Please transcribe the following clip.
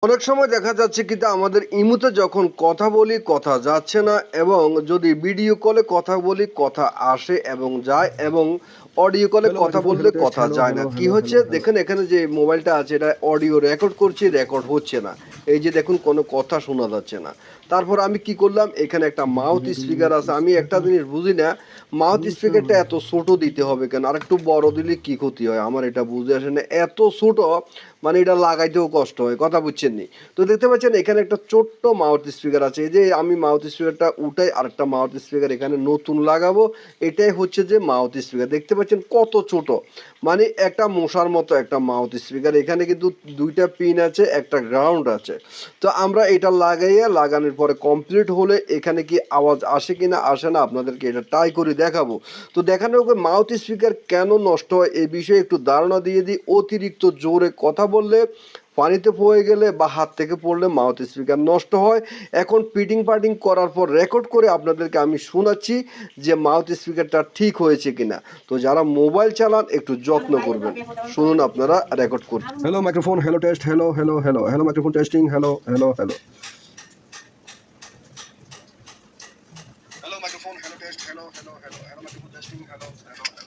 অনেক সময় দেখা যাচ্ছে কিন্তু আমাদের ইমুতে যখন কথা বলি কথা যাচ্ছে না এবং যদি ভিডিও কলে কথা বলি কথা আসে এবং যায় এবং অডিও কলে হ্যালো কথা মাইক্রোফোন, বললে হ্যালো টেস্ট, কথা হ্যালো, যায় না হ্যালো, কি হ্যালো, হচ্ছে হ্যালো, হ্যালো। দেখেন এখানে যে মোবাইলটা আছে এটা অডিও রেকর্ড করছি রেকর্ড হচ্ছে না এই যে দেখুন কোনো কথা শোনা যাচ্ছে না তারপর আমি কি করলাম এখানে একটা মাউথ স্পিকার আছে আমি একটা জিনিস বুঝি না মাউথ স্পিকারটা এত ছোট দিতে হবে কেন আর একটু বড় দিলে কি ক্ষতি হয় আমার এটা বুঝে আসে না এত ছোট মানে এটা লাগাইতেও কষ্ট হয় কথা বুঝছেন নি তো দেখতে পাচ্ছেন এখানে একটা ছোট্ট মাউথ স্পিকার আছে এই যে আমি মাউথ স্পিকারটা উঠাই আরেকটা মাউথ স্পিকার এখানে নতুন লাগাবো এটাই হচ্ছে যে মাউথ স্পিকার দেখতে পাচ্ছেন কত ছোট মানে একটা মশার মতো একটা মাউথ স্পিকার এখানে কিন্তু দুইটা পিন আছে একটা গ্রাউন্ড আছে তো আমরা এটা লাগাইয়া লাগানোর পরে কমপ্লিট হলে এখানে কি আওয়াজ আসে কিনা আসে না আপনাদেরকে এটা ট্রাই করে দেখাবো তো দেখানোর মাউথ স্পিকার কেন নষ্ট হয় এই বিষয়ে একটু ধারণা দিয়ে দিই অতিরিক্ত জোরে কথা বললে পানিতে পড়ে গেলে বা হাত থেকে পড়লে মাউথ স্পিকার নষ্ট হয় এখন পিটিং পাটিং করার পর রেকর্ড করে আপনাদেরকে আমি শোনাচ্ছি যে মাউথ স্পিকারটা ঠিক হয়েছে কিনা তো যারা মোবাইল চালান একটু যত্ন করবেন শুনুন আপনারা রেকর্ড করতে hello microphone, hello test, hello, hello, hello, hello microphone testing, hello, hello, hello. Hello microphone, hello test, hello, hello, hello, hello microphone testing, hello, hello, hello.